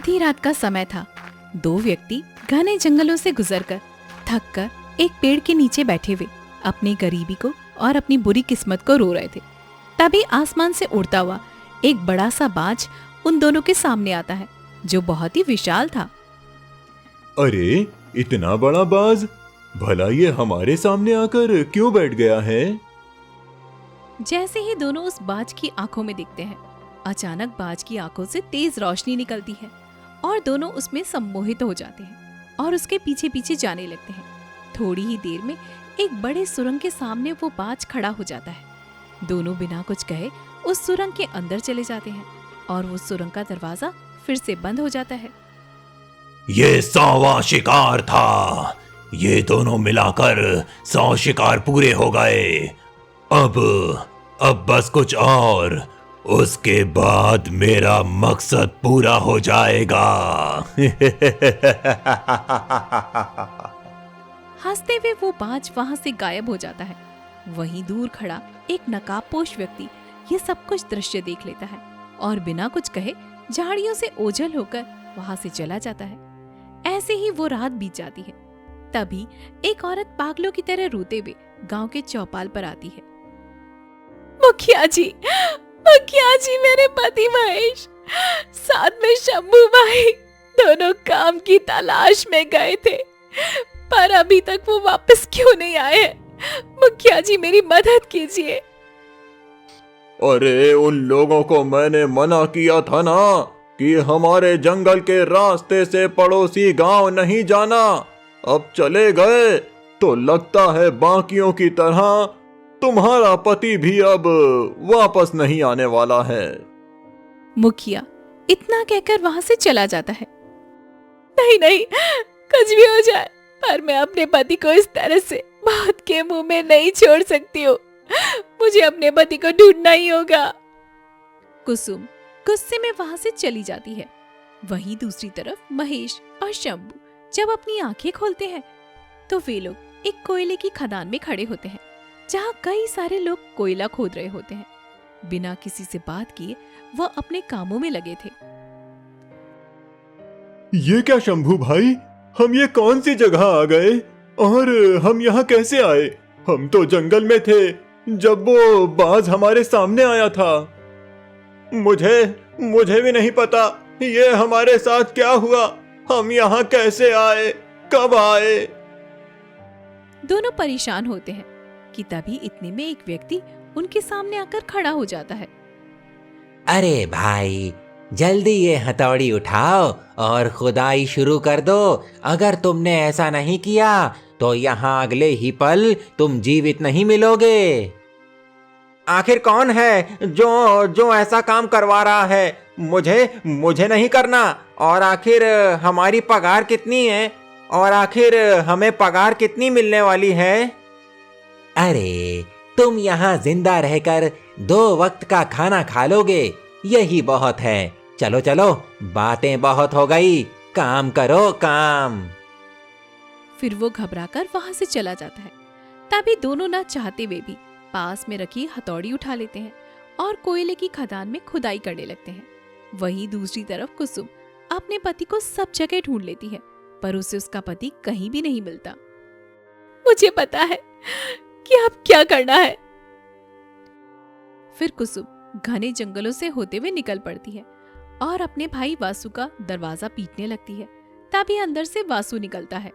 आधी रात का समय था। दो व्यक्ति घने जंगलों से गुजरकर थक कर एक पेड़ के नीचे बैठे हुए अपनी गरीबी को और अपनी बुरी किस्मत को रो रहे थे। तभी आसमान से उड़ता हुआ एक बड़ा सा बाज उन दोनों के सामने आता है, जो बहुत ही विशाल था। अरे, इतना बड़ा बाज, भला ये हमारे सामने आकर क्यों बैठ गया है? जैसे ही दोनों उस बाज की आंखों में दिखते हैं, अचानक बाज की आंखों से तेज रोशनी निकलती है और दोनों उसमें सम्मोहित हो जाते हैं और उसके पीछे पीछे जाने लगते हैं। थोड़ी ही देर में एक बड़े सुरंग के सामने वो बाज खड़ा हो जाता है। दोनों बिना कुछ कहे उस सुरंग के अंदर चले जाते हैं और वो सुरंग का दरवाजा फिर से बंद हो जाता है। ये 100वां शिकार था। ये दोनों मिलाकर 100 शिकार पूरे हो गए। अब बस कुछ और, उसके बाद मेरा मकसद पूरा हो जाएगा। हंसते हुए वो बाज वहां से गायब हो जाता है। वहीं दूर खड़ा एक नकाबपोश व्यक्ति ये सब कुछ दृश्य देख लेता है और बिना कुछ कहे झाड़ियों से ओझल होकर वहां से चला जाता है। ऐसे ही वो रात बीत जाती है। तभी एक औरत पागलों की तरह रोते हुए गांव के चौपाल पर आती है। मुखिया जी, मेरे पति महेश साथ में शंभू भाई दोनों काम की तलाश में गए थे, पर अभी तक वो वापस क्यों नहीं आए हैं? मुखिया जी, मेरी मदद कीजिए। अरे, उन लोगों को मैंने मना किया था ना कि हमारे जंगल के रास्ते से पड़ोसी गांव नहीं जाना। अब चले गए तो लगता है बाकियों की तरह तुम्हारा पति भी अब वापस नहीं आने वाला है। मुखिया इतना कहकर वहां से चला जाता है। नहीं, कुछ भी हो जाए, पर मैं अपने पति को इस तरह से मौत के मुंह में नहीं छोड़ सकती हूँ। मुझे अपने पति को ढूंढना ही होगा। कुसुम गुस्से में वहां से चली जाती है। वहीं दूसरी तरफ महेश और शंभू जब अपनी आंखें खोलते हैं तो वे लोग एक कोयले की खदान में खड़े होते हैं, जहाँ कई सारे लोग कोयला खोद रहे होते हैं। बिना किसी से बात किए वह अपने कामों में लगे थे। ये क्या शंभू भाई, हम ये कौन सी जगह आ गए और हम यहाँ कैसे आए? हम तो जंगल में थे जब वो बाज हमारे सामने आया था। मुझे भी नहीं पता ये हमारे साथ क्या हुआ। हम यहाँ कैसे आए, कब आए? दोनों परेशान होते हैं कि तभी इतने में एक व्यक्ति उनके सामने आकर खड़ा हो जाता है। अरे भाई, जल्दी ये हथौड़ी उठाओ और खुदाई शुरू कर दो। अगर तुमने ऐसा नहीं किया तो यहाँ अगले ही पल तुम जीवित नहीं मिलोगे। आखिर कौन है जो ऐसा काम करवा रहा है? मुझे नहीं करना। और आखिर हमारी पगार कितनी है? और आखिर हमें पगार कितनी मिलने वाली है? अरे, तुम यहाँ जिंदा रहकर 2 वक्त का खाना खा लोगे, यही बहुत है। चलो चलो, बातें बहुत हो गई, काम करो काम। फिर वो घबराकर वहां से चला जाता है। तभी दोनों ना चाहते हुए भी पास में रखी हथौड़ी उठा लेते हैं और कोयले की खदान में खुदाई करने लगते हैं। वहीं दूसरी तरफ कुसुम अपने पति को सब जगह ढूंढ लेती है, पर उसे उसका पति कहीं भी नहीं मिलता। मुझे पता है कि अब क्या करना है। फिर कुसुम घने जंगलों से होते हुए निकल पड़ती है और अपने भाई वासु का दरवाजा पीटने लगती है। तभी अंदर से वासु निकलता है।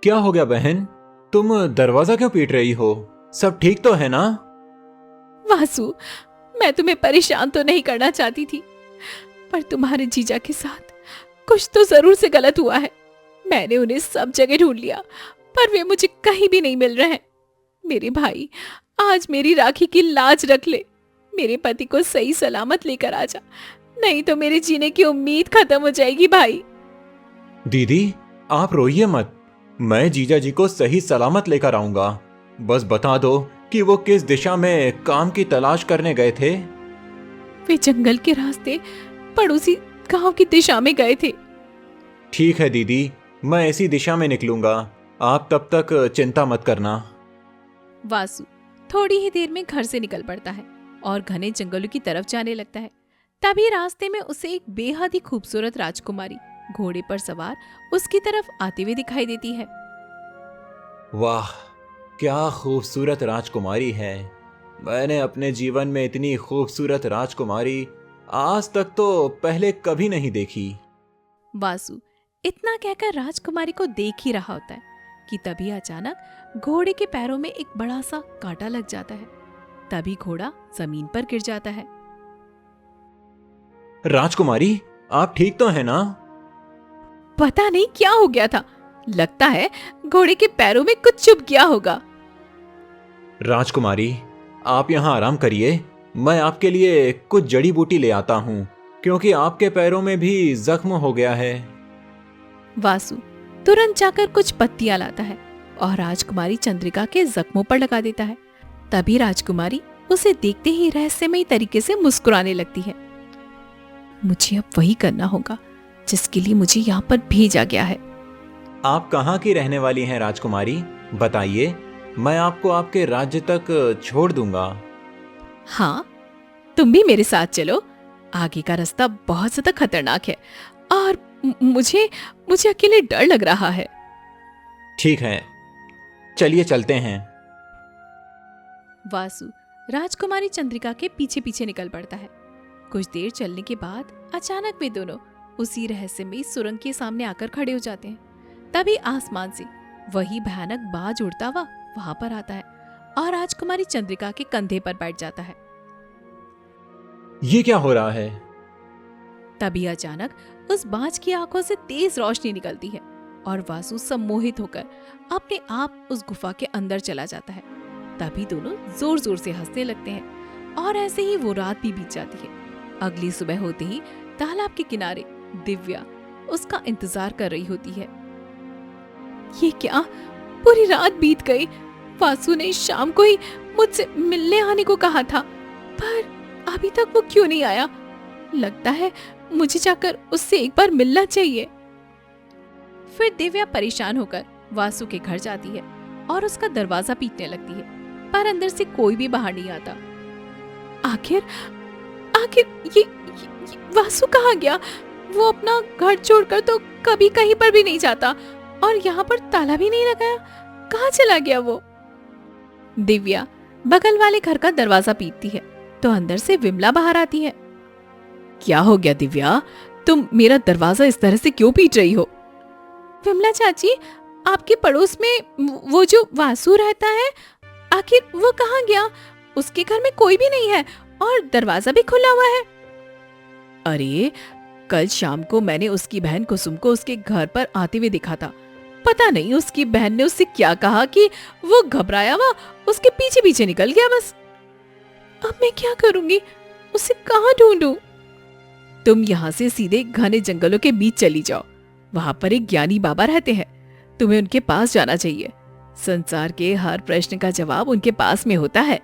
क्या हो गया बहन, तुम दरवाजा क्यों पीट रही हो? सब ठीक तो है ना? वासु, मैं तुम्हें परेशान तो नहीं करना चाहती थी, पर तुम्हारे जीजा के साथ कुछ तो जरूर से गलत हुआ है। मैंने उन्हें सब जगह ढूंढ लिया, पर वे मुझे कहीं भी नहीं मिल रहे हैं। मेरे भाई, आज मेरी राखी की लाज रख ले। मेरे पति को सही सलामत लेकर आ जा, नहीं तो मेरे जीने की उम्मीद खत्म हो जाएगी। भाई दीदी, आप रोइए मत, मैं जीजा जी को सही सलामत लेकर आऊंगा। बस बता दो कि वो किस दिशा में काम की तलाश करने गए थे। वे जंगल के रास्ते पड़ोसी गांव की दिशा में गए थे। ठीक है दीदी, मैं इसी दिशा में निकलूंगा। आप तब तक चिंता मत करना। वासु थोड़ी ही देर में घर से निकल पड़ता है और घने जंगलों की तरफ जाने लगता है। तभी रास्ते में उसे एक बेहद ही खूबसूरत राजकुमारी घोड़े पर सवार उसकी तरफ आते हुए दिखाई देती है। वाह, क्या खूबसूरत राजकुमारी है। मैंने अपने जीवन में इतनी खूबसूरत राजकुमारी आज तक तो पहले कभी नहीं देखी। वासु इतना कहकर राजकुमारी को देख ही रहा होता है कि तभी अचानक घोड़े के पैरों में एक बड़ा सा कांटा लग जाता है। तभी घोड़ा जमीन पर गिर जाता है। राजकुमारी, आप ठीक तो हैं ना? पता नहीं क्या हो गया था, लगता है घोड़े के पैरों में कुछ चुभ गया होगा। राजकुमारी, आप यहाँ आराम करिए, मैं आपके लिए कुछ जड़ी बूटी ले आता हूँ, क्योंकि आपके पैरों में भी जख्म हो गया है। वासु तुरंत जाकर कुछ पत्तियां लाता है और राजकुमारी चंद्रिका के जख्मों पर लगा देता है। तभी राजकुमारी उसे देखते ही रहस्यमयी तरीके से मुस्कुराने लगती है। मुझे अब वही करना होगा जिसके लिए मुझे यहाँ पर भेजा गया है। आप कहाँ की रहने वाली हैं राजकुमारी? बताइए, मैं आपको आपके राज्य तक छोड़ दूंगा। हाँ, तुम भी मेरे साथ चलो। आगे का रास्ता बहुत ज्यादा खतरनाक है और मुझे अकेले डर लग रहा है। ठीक है, चलिए चलते हैं। वासु राजकुमारी चंद्रिका के पीछे पीछे निकल पड़ता है। कुछ देर चलने के बाद अचानक वे दोनों उसी रहस्यमयी सुरंग के सामने आकर खड़े हो जाते हैं। तभी आसमान से वही भयानक बाज उड़ता हुआ वहां पर आता है और राजकुमारी चंद्रिका के कंधे पर बैठ जाता है। ये क्या हो रहा है? तभी अचानक उस बाज की आंखों से तेज रोशनी निकलती है और वासु सम्मोहित होकर अपने आप उस गुफा के अंदर चला जाता है। तभी दोनों जोर जोर से हंसने लगते हैं और ऐसे ही वो रात भी बीत जाती है। अगली सुबह होते ही तालाब के किनारे दिव्या उसका इंतजार कर रही होती है। ये क्या, पूरी रात बीत गई। वासु ने शाम को ही मुझसे मिलने आने को कहा था, पर अभी तक वो क्यों नहीं आया? लगता है मुझे जाकर उससे एक बार मिलना चाहिए। फिर दिव्या परेशान होकर वासु के घर जाती है और उसका दरवाजा पीटने लगती है, पर अंदर से कोई भी बाहर नहीं आता। आखिर ये वासु कहाँ गया? वो अपना घर छोड़कर तो कभी कहीं पर भी नहीं जाता और यहाँ पर ताला भी नहीं लगाया। कहाँ चला गया वो? दिव्या बगल वाले घर का दरवाजा पीटती है तो अंदर से विमला बाहर आती है। क्या हो गया दिव्या, तुम मेरा दरवाजा इस तरह से क्यों पीट रही हो? विमला चाची, आपके पड़ोस में वो जो वासु रहता है, आखिर वो कहाँ गया? उसके घर में कोई भी नहीं है और दरवाजा भी खुला हुआ है। अरे, कल शाम को मैंने उसकी बहन कुसुम को उसके घर पर आते हुए देखा था। पता नहीं उसकी बहन ने उससे क्या कहा कि वो घबराया हुआ उसके पीछे पीछे निकल गया बस। अब मैं क्या करूंगी? उसे कहाँ ढूंढूं? तुम यहाँ से सीधे घने जंगलों के बीच चली जाओ। वहां पर एक ज्ञानी बाबा रहते हैं, तुम्हें उनके पास जाना चाहिए। संसार के हर प्रश्न का जवाब उनके पास में होता है।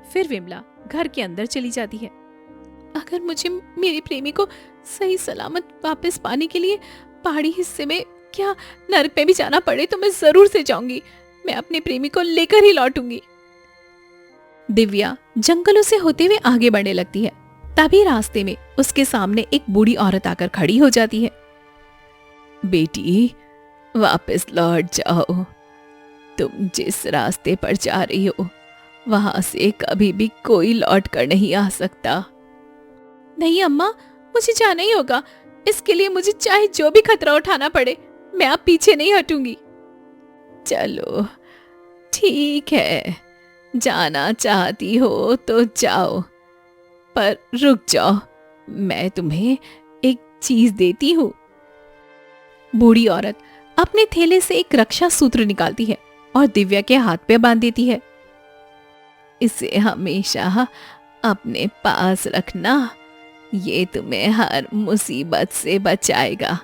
फिर विमला घर के अंदर चली जाती है। अगर मुझे मेरे प्रेमी को सही सलामत वापस पाने के लिए पहाड़ी हिस्से में क्या नरक में भी जाना पड़े तो मैं जरूर से जाऊंगी। मैं अपने प्रेमी को लेकर ही लौटूंगी। दिव्या जंगलों से होते हुए आगे बढ़ने लगती है। तभी रास्ते में उसके सामने एक बूढ़ी औरत आकर खड़ी हो जाती है। बेटी, वापस लौट जाओ। तुम जिस रास्ते पर जा रही हो वहां से कभी भी कोई लौट कर नहीं आ सकता। नहीं अम्मा, मुझे जाना ही होगा। इसके लिए मुझे चाहे जो भी खतरा उठाना पड़े, मैं अब पीछे नहीं हटूंगी। चलो ठीक है, जाना चाहती हो तो जाओ, पर रुक जाओ, मैं तुम्हें एक चीज देती हूँ। बूढ़ी औरत अपने थैले से एक रक्षा सूत्र निकालती है और दिव्या के हाथ पे बांध देती है। इसे हमेशा अपने पास रखना, ये तुम्हें हर मुसीबत से बचाएगा,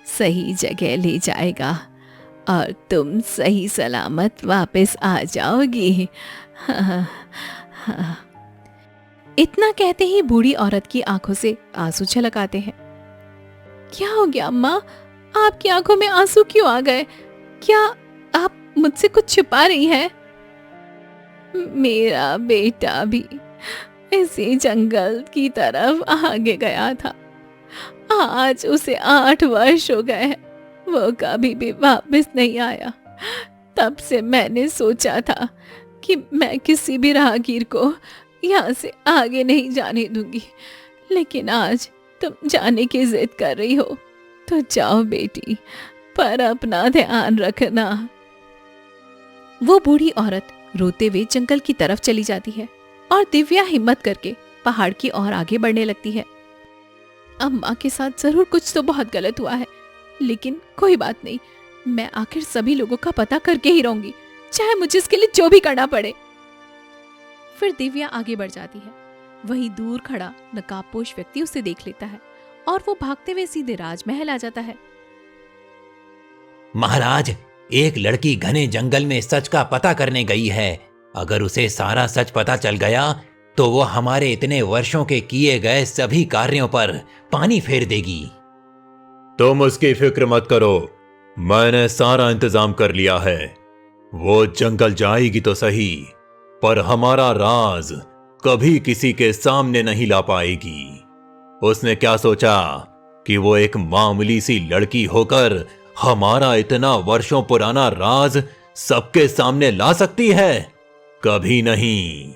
सही जगह ले जाएगा और तुम सही सलामत वापस आ जाओगी। इतना कहते ही बूढ़ी औरत की आंखों से आंसू छलक आते हैं। क्या हो गया अम्मा, आपकी आंखों में आंसू क्यों आ गए? क्या आप मुझसे कुछ छुपा रही हैं? मेरा बेटा भी इसी जंगल की तरफ आगे गया था। आज उसे 8 वर्ष हो गए हैं। वो कभी भी वापस नहीं आया। तब से मैंने सोचा था कि मैं किसी भी राहगीर को यहाँ से आगे नहीं जाने दूंगी, लेकिन आज तुम जाने की जिद कर रही हो तो जाओ बेटी, पर अपना ध्यान रखना। वो बूढ़ी औरत रोते हुए जंगल की तरफ चली जाती है और दिव्या हिम्मत करके पहाड़ की ओर आगे बढ़ने लगती है। अम्मा के साथ जरूर कुछ तो बहुत गलत हुआ है, लेकिन कोई बात नहीं, मैं आखिर सभी लोगों का पता करके ही रहूंगी, चाहे मुझे इसके लिए जो भी करना पड़े। फिर दिव्या आगे बढ़ जाती है। वहीं दूर खड़ा नकाबपोश व्यक्ति उसे देख लेता है और वो भागते हुए सीधे राजमहल आ जाता है। महाराज, एक लड़की घने जंगल में सच का पता करने गई है। अगर उसे सारा सच पता चल गया तो वो हमारे इतने वर्षों के किए गए सभी कार्यों पर पानी फेर देगी। तुम उसकी फिक्र मत करो, मैंने सारा इंतजाम कर लिया है। वो जंगल जाएगी तो सही, पर हमारा राज कभी किसी के सामने नहीं ला पाएगी। उसने क्या सोचा कि वो एक मामूली सी लड़की होकर हमारा इतना वर्षों पुराना राज सबके सामने ला सकती है? कभी नहीं।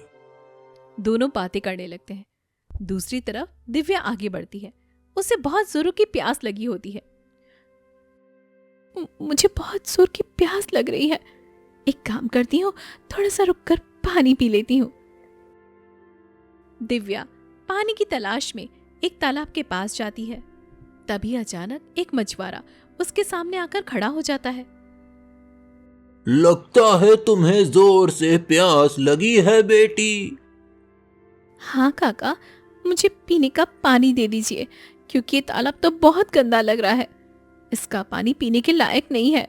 दोनों बातें करने लगते हैं। दूसरी तरफ दिव्या आगे बढ़ती है। उसे बहुत जोरों की प्यास लगी होती है। मुझे बहुत जोर की प्यास लग रही है, एक काम करती हूँ, थोड़ा सा रुककर पानी पी लेती हूँ। दिव्या पानी की तलाश में एक तालाब के पास जाती है। तभी अचानक एक मछुआरा उसके सामने आकर खड़ा हो जाता है। लगता है तुम्हें जोर से प्यास लगी है बेटी। हाँ काका, मुझे पीने का पानी दे दीजिए, क्योंकि ये तालाब तो बहुत गंदा लग रहा है। इसका पानी पीने के लायक नहीं है।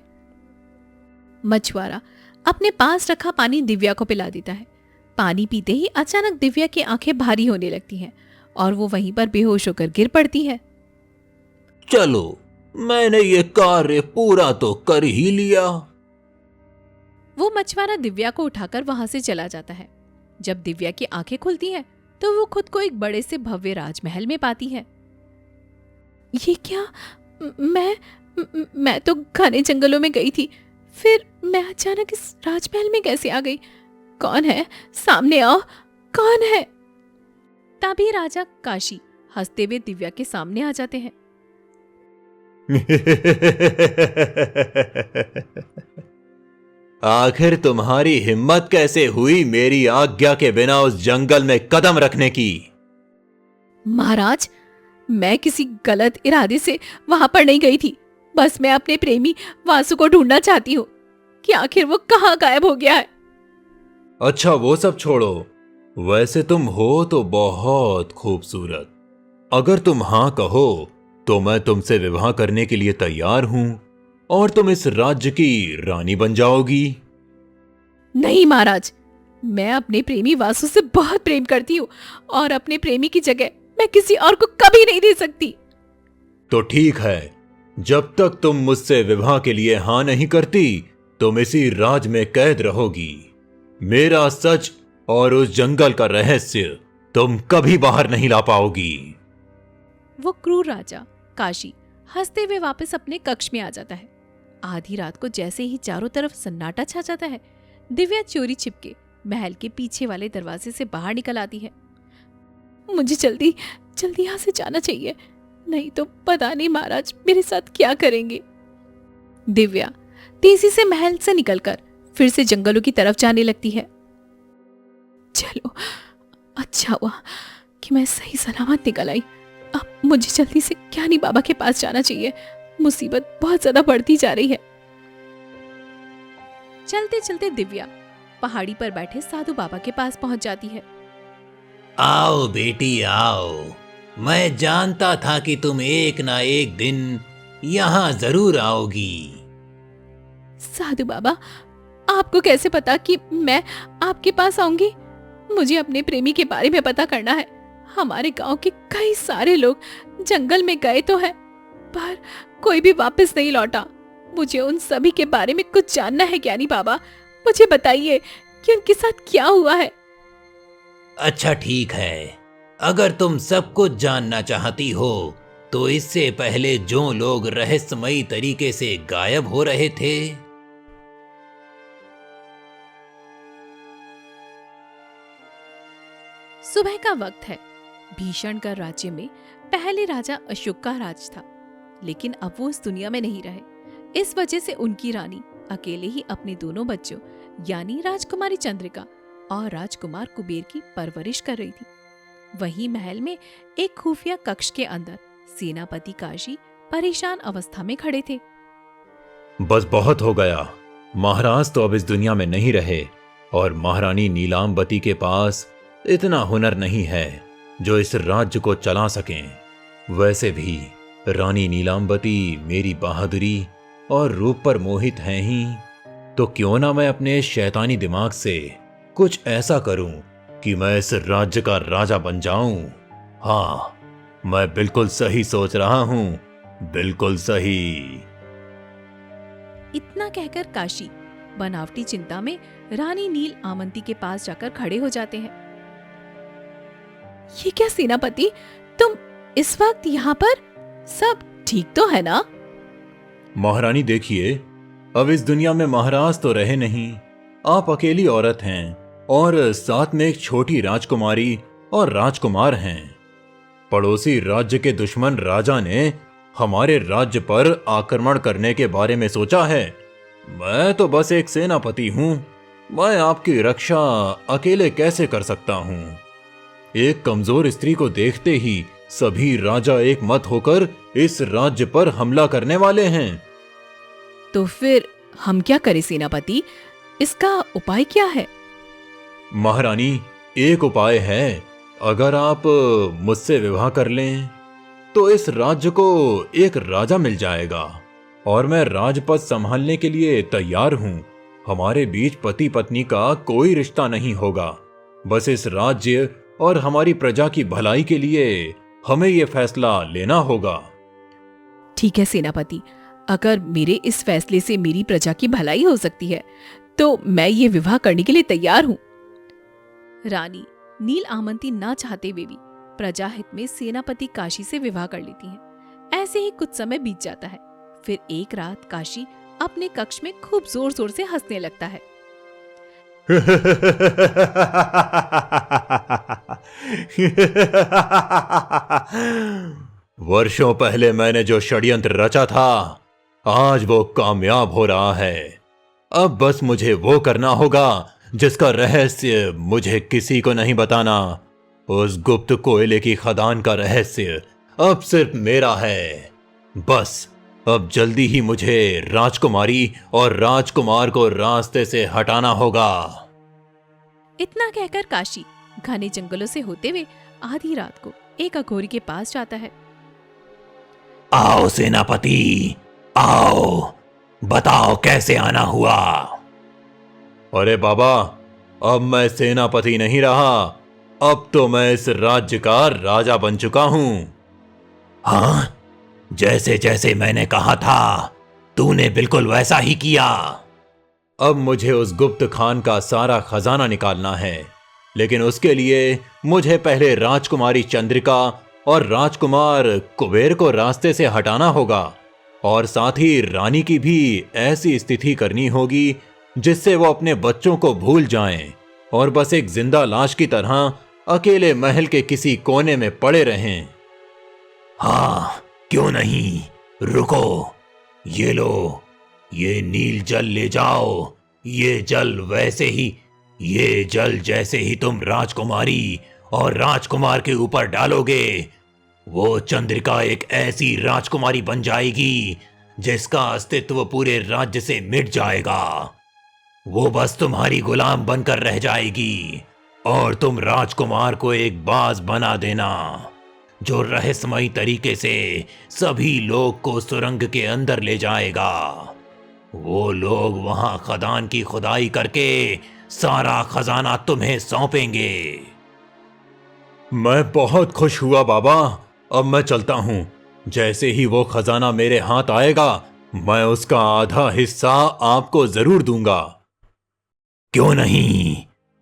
मछुआरा अपने पास रखा पानी दिव्या को पिला देता है। पानी पीते ही अचानक दिव्या की आंखें भारी होने लगती हैं और वो वहीं पर बेहोश होकर गिर पड़ती है। चलो, मैंने ये कार्य पूरा तो कर ही लिया। वो मछुआरा दिव्या को उठाकर वहां से चला जाता है। जब दिव्या की आंखें खुलती हैं, तो वो खुद को एक बड़े से भव्य राजमहल में पाती है। ये क्या? मैं तो घने जंगलों में गई थी, फिर मैं अचानक इस राजमहल में कैसे आ गई? कौन है? सामने आओ, कौन है? तभी राजा काशी हंसते हुए दिव्या के सामने आ जाते हैं। आखिर तुम्हारी हिम्मत कैसे हुई मेरी आज्ञा के बिना उस जंगल में कदम रखने की? महाराज, मैं किसी गलत इरादे से वहां पर नहीं गई थी। बस मैं अपने प्रेमी वासु को ढूंढना चाहती हूँ कि आखिर वो कहाँ गायब हो गया है। अच्छा, वो सब छोड़ो। वैसे तुम हो तो बहुत खूबसूरत। अगर तुम हां कहो तो मैं तुमसे विवाह करने के लिए तैयार हूं और तुम इस राज्य की रानी बन जाओगी। नहीं महाराज, मैं अपने प्रेमी वासु से बहुत प्रेम करती हूँ और अपने प्रेमी की जगह मैं किसी और को कभी नहीं दे सकती। तो ठीक है, जब तक तुम मुझसे विवाह के लिए हां नहीं करती, तुम इसी राज में कैद रहोगी। मेरा सच और उस जंगल का रहस्य तुम कभी बाहर नहीं ला पाओगी। वो क्रूर राजा काशी हंसते हुए वापस अपने कक्ष में आ जाता है। आधी रात को जैसे ही चारों तरफ सन्नाटा छा जाता है, दिव्या चोरी छिपके महल के पीछे वाले दरवाजे से बाहर निकल आती है। मुझे जल्दी जल्दी यहाँ से जाना चाहिए, नहीं तो पता नहीं महाराज मेरे साथ क्या करेंगे। दिव्या तेजी से महल से निकलकर फिर से जंगलों की तरफ जाने लगती है। चलो, अच्छा हुआ कि मैं सही सलामत निकल आई। अब मुझे जल्दी से ज्ञानी बाबा के पास जाना चाहिए, मुसीबत बहुत ज्यादा बढ़ती जा रही है। चलते चलते दिव्या पहाड़ी पर बैठे साधु बाबा के पास पहुंच जाती है। आओ बेटी आओ, मैं जानता था कि तुम एक ना एक दिन यहाँ जरूर आओगी। साधु बाबा, आपको कैसे पता कि मैं आपके पास आऊंगी? मुझे अपने प्रेमी के बारे में पता करना है। हमारे गांव के कई सारे लोग जंगल में गए तो है, पर कोई भी वापस नहीं लौटा। मुझे उन सभी के बारे में कुछ जानना है ज्ञानी बाबा। मुझे बताइए कि उनके साथ क्या हुआ है। अच्छा ठीक है, अगर तुम सब कुछ जानना चाहती हो तो इससे पहले जो लोग रहस्यमयी तरीके से गायब हो रहे थे। सुबह का वक्त है। भीषणगढ़ राज्य में पहले राजा अशोक का राज था, लेकिन अब वो इस दुनिया में नहीं रहे। इस वजह से उनकी रानी अकेले ही अपने दोनों बच्चों यानी राजकुमारी चंद्रिका और राजकुमार कुबेर की परवरिश कर रही थी। वहीं महल में एक खुफिया कक्ष के अंदर सेनापति काशी परेशान अवस्था में खड़े थे। बस बहुत हो गया, महाराज तो अब इस दुनिया में नहीं रहे और महारानी नीलांबती के पास इतना हुनर नहीं है जो इस राज्य को चला सकें। वैसे भी रानी नीलांबती मेरी बहादुरी और रूप पर मोहित हैं ही, तो क्यों ना मैं अपने शैतानी दिमाग से कुछ ऐसा करूं कि मैं इस राज्य का राजा बन जाऊं। हाँ, मैं बिल्कुल सही सोच रहा हूं, बिल्कुल सही। इतना कहकर काशी बनावटी चिंता में रानी नील आमंती के पास जाकर खड़े हो जाते हैं। ये क्या सेनापति, तुम इस वक्त यहाँ पर? सब ठीक तो है ना? महारानी देखिए, अब इस दुनिया में महाराज तो रहे नहीं, आप अकेली औरत हैं और साथ में एक छोटी राजकुमारी और राजकुमार हैं। पड़ोसी राज्य के दुश्मन राजा ने हमारे राज्य पर आक्रमण करने के बारे में सोचा है। मैं तो बस एक सेनापति हूं, मैं आपकी रक्षा अकेले कैसे कर सकता हूं? एक कमजोर स्त्री को देखते ही सभी राजा एक मत होकर इस राज्य पर हमला करने वाले हैं। तो फिर हम क्या करें सेनापति? इसका उपाय क्या है? महारानी, एक उपाय है। अगर आप मुझसे विवाह कर लें तो इस राज्य को एक राजा मिल जाएगा और मैं राजपद संभालने के लिए तैयार हूं। हमारे बीच पति पत्नी का कोई रिश्ता नहीं होगा। बस इस राज्य और हमारी प्रजा की भलाई के लिए हमें यह फैसला लेना होगा। ठीक है सेनापति, अगर मेरे इस फैसले से मेरी प्रजा की भलाई हो सकती है तो मैं ये विवाह करने के लिए तैयार हूँ। रानी नील आमंती ना चाहते हुए भी प्रजा हित में सेनापति काशी से विवाह कर लेती हैं। ऐसे ही कुछ समय बीत जाता है। फिर एक रात काशी अपने कक्ष में खूब जोर जोर से हंसने लगता है। वर्षों पहले मैंने जो षड्यंत्र रचा था, आज वो कामयाब हो रहा है। अब बस मुझे वो करना होगा जिसका रहस्य मुझे किसी को नहीं बताना। उस गुप्त कोयले की खदान का रहस्य अब सिर्फ मेरा है। बस अब जल्दी ही मुझे राजकुमारी और राजकुमार को रास्ते से हटाना होगा। इतना कहकर काशी घने जंगलों से होते हुए आधी रात को एक अघोरी के पास जाता है। आओ सेनापति, आओ, बताओ कैसे आना हुआ। अरे बाबा, अब मैं सेनापति नहीं रहा, अब तो मैं इस राज्य का राजा बन चुका हूं। हाँ, जैसे जैसे मैंने कहा था तूने बिल्कुल वैसा ही किया। अब मुझे उस गुप्त खान का सारा खजाना निकालना है, लेकिन उसके लिए मुझे पहले राजकुमारी चंद्रिका और राजकुमार कुबेर को रास्ते से हटाना होगा और साथ ही रानी की भी ऐसी स्थिति करनी होगी जिससे वो अपने बच्चों को भूल जाएं और बस एक जिंदा लाश की तरह अकेले महल के किसी कोने में पड़े रहें। हाँ, क्यों नहीं, रुको, ये लो, ये नील जल ले जाओ। ये जल जैसे ही तुम राजकुमारी और राजकुमार के ऊपर डालोगे, वो चंद्रिका एक ऐसी राजकुमारी बन जाएगी जिसका अस्तित्व पूरे राज्य से मिट जाएगा। वो बस तुम्हारी गुलाम बनकर रह जाएगी और तुम राजकुमार को एक बाज बना देना जो रहस्यमयी तरीके से सभी लोग को सुरंग के अंदर ले जाएगा। वो लोग वहां खदान की खुदाई करके सारा खजाना तुम्हें सौंपेंगे। मैं बहुत खुश हुआ बाबा, अब मैं चलता हूं। जैसे ही वो खजाना मेरे हाथ आएगा, मैं उसका आधा हिस्सा आपको जरूर दूंगा। क्यों नहीं,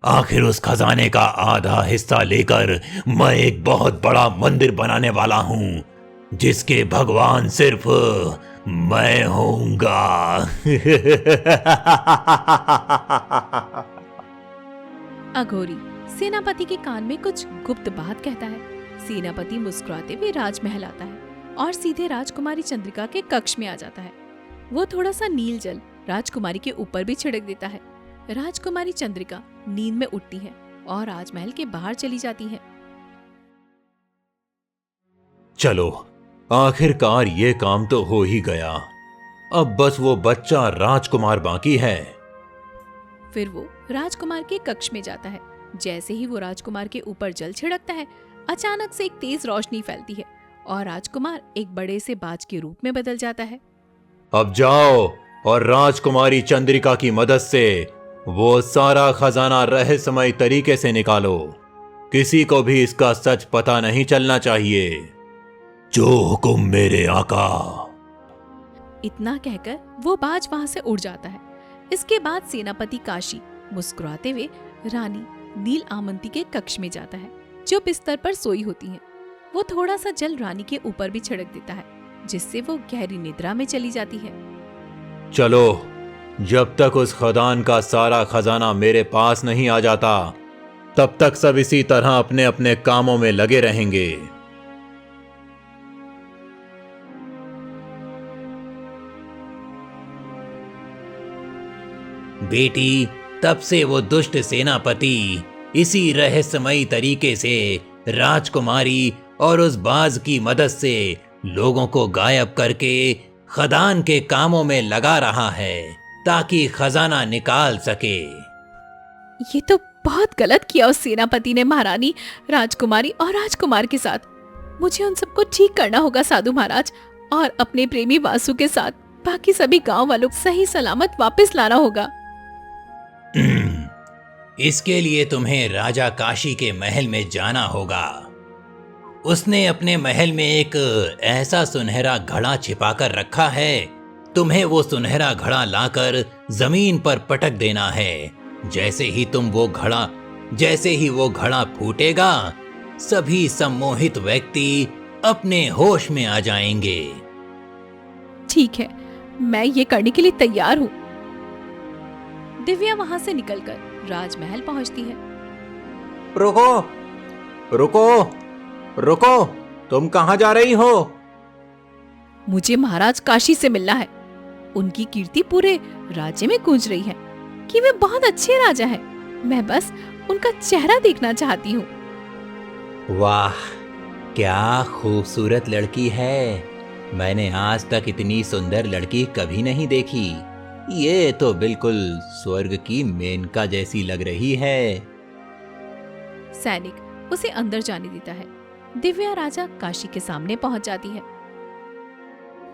आखिर उस खजाने का आधा हिस्सा लेकर मैं एक बहुत बड़ा मंदिर बनाने वाला हूँ, जिसके भगवान सिर्फ मैं होऊंगा। अघोरी सेनापति के कान में कुछ गुप्त बात कहता है। सेनापति मुस्कुराते हुए राजमहल आता है और सीधे राजकुमारी चंद्रिका के कक्ष में आ जाता है। वो थोड़ा सा नील जल राजकुमारी के ऊपर भी छिड़क देता है। राजकुमारी चंद्रिका नींद में उठती है और राजमहल के बाहर चली जाती है। चलो, आखिरकार ये काम तो हो ही गया। अब बस वो बच्चा राजकुमार बाकी है। फिर वो राजकुमार के कक्ष में जाता है। जैसे ही वो राजकुमार के ऊपर जल छिड़कता है, अचानक से एक तेज रोशनी फैलती है और राजकुमार एक बड़े से बाज के रूप में बदल जाता है। अब जाओ और राजकुमारी चंद्रिका की मदद से वो सारा खजाना रहस्यमय तरीके से निकालो। किसी को भी इसका सच पता नहीं चलना चाहिए। जो हुकुम मेरे आका। इतना कहकर वो बाज वहां से उड़ जाता है। इसके बाद सेनापति काशी मुस्कुराते हुए रानी नील आमंती के कक्ष में जाता है, जो बिस्तर पर सोई होती है। वो थोड़ा सा जल रानी के ऊपर भी छिड़क देता है, जिससे वो गहरी निद्रा में चली जाती है। चलो, जब तक उस खदान का सारा खजाना मेरे पास नहीं आ जाता, तब तक सब इसी तरह अपने अपने कामों में लगे रहेंगे। बेटी, तब से वो दुष्ट सेनापति इसी रहस्यमयी तरीके से राजकुमारी और उस बाज की मदद से लोगों को गायब करके खदान के कामों में लगा रहा है, ताकि खजाना निकाल सके। ये तो बहुत गलत किया उस सेनापति ने महारानी, राजकुमारी और राजकुमार के साथ। मुझे उन सबको ठीक करना होगा साधु महाराज, और अपने प्रेमी वासु के साथ बाकी सभी गांव वालों को सही सलामत वापस लाना होगा। इसके लिए तुम्हें राजा काशी के महल में जाना होगा। उसने अपने महल में एक ऐसा सुनहरा घड़ा छिपाकर रखा है। तुम्हें वो सुनहरा घड़ा लाकर जमीन पर पटक देना है। जैसे ही वो घड़ा फूटेगा, सभी सम्मोहित व्यक्ति अपने होश में आ जाएंगे। ठीक है, मैं ये करने के लिए तैयार हूँ। दिव्या वहां से निकलकर राजमहल पहुंचती है। रुको, रुको, रुको, तुम कहां जा रही हो? मुझे महाराज काशी से मिलना है। उनकी कीर्ति पूरे राज्य में गूंज रही है कि वे बहुत अच्छे राजा हैं। मैं बस उनका चेहरा देखना चाहती हूँ। वाह, क्या खूबसूरत लड़की है। मैंने आज तक इतनी सुंदर लड़की कभी नहीं देखी। ये तो बिल्कुल स्वर्ग की मेनका जैसी लग रही है। सैनिक उसे अंदर जाने देता है। दिव्या राजा काशी के सामने पहुंच जाती है।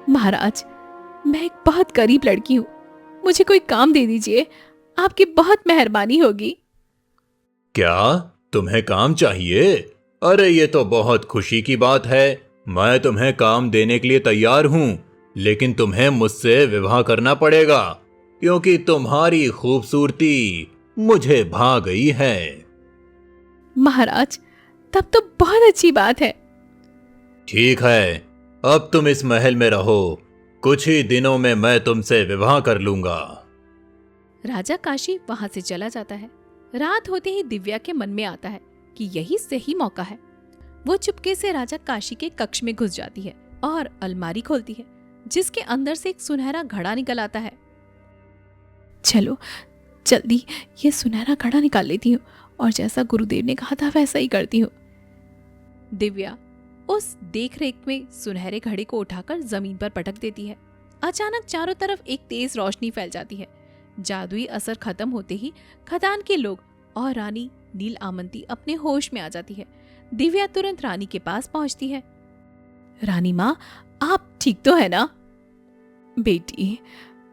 महाराज, मैं एक बहुत गरीब लड़की हूँ। मुझे कोई काम दे दीजिए, आपकी बहुत मेहरबानी होगी। क्या तुम्हें काम चाहिए? अरे ये तो बहुत खुशी की बात है। मैं तुम्हें काम देने के लिए तैयार हूँ, लेकिन तुम्हें मुझसे विवाह करना पड़ेगा, क्योंकि तुम्हारी खूबसूरती मुझे भा गई है। महाराज, तब तो बहुत अच्छी बात है। ठीक है, अब तुम इस महल में रहो। कुछ ही दिनों में मैं तुमसे विवाह कर लूंगा। राजा काशी वहां से चला जाता है। रात होते ही दिव्या के मन में आता है कि यही सही मौका है। वो चुपके से राजा काशी के कक्ष में घुस जाती है और अलमारी खोलती है, जिसके अंदर से एक सुनहरा घड़ा निकल आता है। चलो जल्दी ये सुनहरा घड़ा निकाल लेती हूँ और जैसा गुरुदेव ने कहा था वैसा ही करती हूँ। दिव्या उस देखरेख में सुनहरे घड़े को उठाकर जमीन पर पटक देती है। अचानक चारों तरफ एक तेज रोशनी फैल जाती है। जादुई असर खत्म होते ही खदान के लोग और रानी नील आमंती अपने होश में आ जाती है। दिव्या तुरंत रानी के पास पहुंचती है। रानी माँ, आप ठीक तो है ना? बेटी,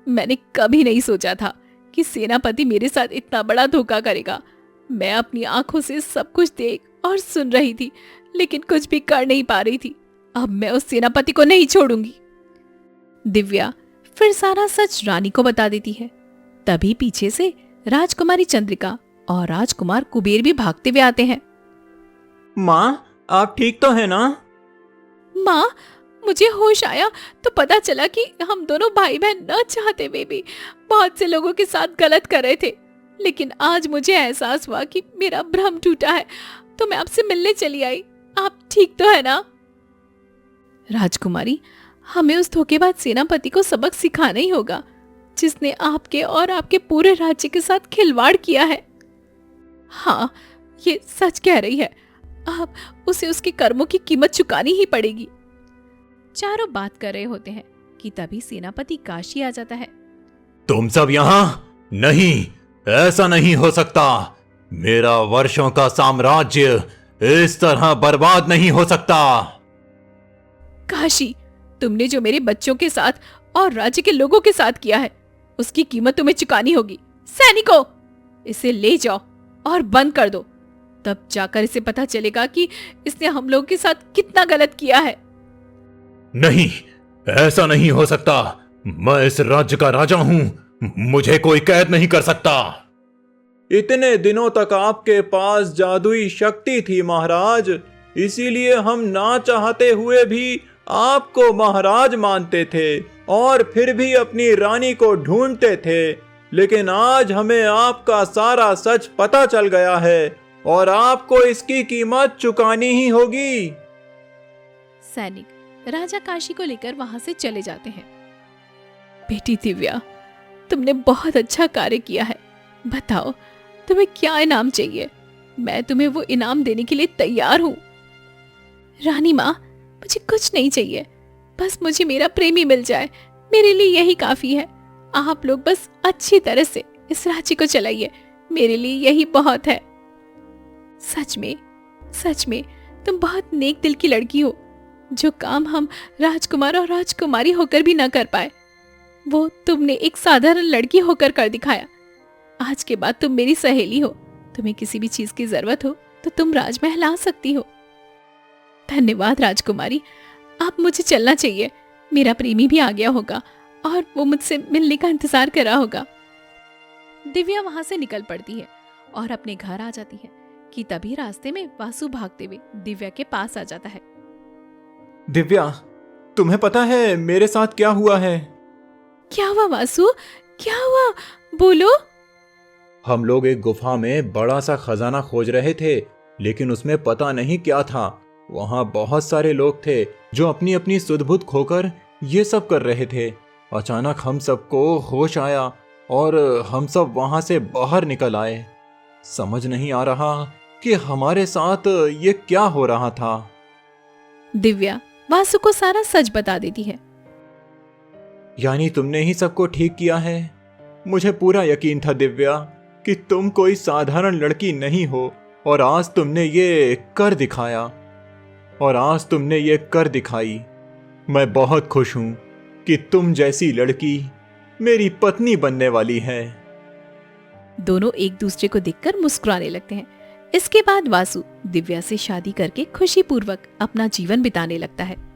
मैंने कभी नहीं सोचा था कि सेनापति मेरे साथ इतना बड़ा धोखा करेगा। मैं अपनी आंखों से सब कुछ देख और सुन रही थी, लेकिन कुछ भी कर नहीं पा रही थी। अब मैं उस सेनापति को नहीं छोड़ूंगी। दिव्या फिर सारा सच रानी को बता देती है। तभी पीछे से राजकुमारी चंद्रिका और राजकुमार कुबेर भी भागते हुए आते हैं। माँ, आप ठीक तो है ना? माँ, मुझे होश आया तो पता चला कि हम दोनों भाई बहन न चाहते हुए भी बहुत से लोगों के साथ गलत कर रहे थे। लेकिन आज मुझे एहसास हुआ कि मेरा भ्रम टूटा है, तो मैं आपसे मिलने चली आई। आप ठीक तो है ना? राजकुमारी, हमें उस धोखेबाज सेनापति को सबक सिखाना ही होगा जिसने आपके और आपके पूरे राज्य के साथ खिलवाड़ किया है। हाँ, ये सच कह रही है। अब उसे उसके कर्मों की कीमत चुकानी ही पड़ेगी। चारों बात कर रहे होते हैं कि तभी सेनापति काशी आ जाता है। तुम सब यहाँ? नहीं, ऐसा नहीं हो सकता। मेरा वर्षों का साम्राज्य इस तरह बर्बाद नहीं हो सकता। काशी, तुमने जो मेरे बच्चों के साथ और राज्य के लोगों के साथ किया है, उसकी कीमत तुम्हें चुकानी होगी। सैनिकों, इसे ले जाओ और बंद कर दो। तब जाकर इसे पता चलेगा कि इसने हम लोगों के साथ कितना गलत किया है। नहीं, ऐसा नहीं हो सकता। मैं इस राज्य का राजा हूं, मुझे कोई कैद नहीं कर सकता। इतने दिनों तक आपके पास जादुई शक्ति थी महाराज, इसीलिए हम ना चाहते हुए भी आपको महाराज मानते थे और फिर भी अपनी रानी को ढूंढते थे। लेकिन आज हमें आपका सारा सच पता चल गया है और आपको इसकी कीमत चुकानी ही होगी। सैनिक राजा काशी को लेकर वहां से चले जाते हैं। बेटी दिव्या, तुमने बहुत अच्छा कार्य किया है। बताओ, तुम्हें क्या इनाम चाहिए? मैं तुम्हें वो इनाम देने के लिए तैयार हूँ। रानी माँ, मुझे कुछ नहीं चाहिए, बस मुझे मेरा प्रेमी मिल जाए, मेरे लिए यही काफी है। आप लोग बस अच्छी तरह से इस राज्य को चलाइए, मेरे लिए यही बहुत है। सच में तुम बहुत नेक दिल की लड़की हो। जो काम हम राजकुमार और राजकुमारी होकर भी न कर पाए, वो तुमने एक साधारण लड़की होकर कर दिखाया। आज के बाद तुम मेरी सहेली हो। तुम्हें किसी भी चीज की जरूरत हो तो तुम राजमहल आ सकती हो। धन्यवाद राजकुमारी, अब मुझे चलना चाहिए। मेरा प्रेमी भी आ गया होगा और वो मुझसे मिलने का इंतजार कर रहा होगा। दिव्या वहां से निकल पड़ती है और अपने घर आ जाती है कि तभी रास्ते में वासु भागते हुए दिव्या के पास आ जाता है। दिव्या, तुम्हें पता है मेरे साथ क्या हुआ है? क्या हुआ वासु? क्या हुआ? बोलो। हम लोग एक गुफा में बड़ा सा खजाना खोज रहे थे, लेकिन उसमें पता नहीं क्या था। वहां बहुत सारे लोग थे जो अपनी अपनी सुध-बुध खोकर ये सब कर रहे थे। अचानक हम सबको होश आया और हम सब वहां से बाहर निकल आए। समझ नहीं आ रहा कि हमारे साथ ये क्या हो रहा था। दिव्या वासु को सारा सच बता देती है। यानी तुमने ही सबको ठीक किया है? मुझे पूरा यकीन था दिव्या कि तुम कोई साधारण लड़की नहीं हो, और आज तुमने ये कर दिखाई। मैं बहुत खुश हूं कि तुम जैसी लड़की मेरी पत्नी बनने वाली है। दोनों एक दूसरे को देखकर मुस्कुराने लगते हैं। इसके बाद वासु दिव्या से शादी करके खुशीपूर्वक अपना जीवन बिताने लगता है।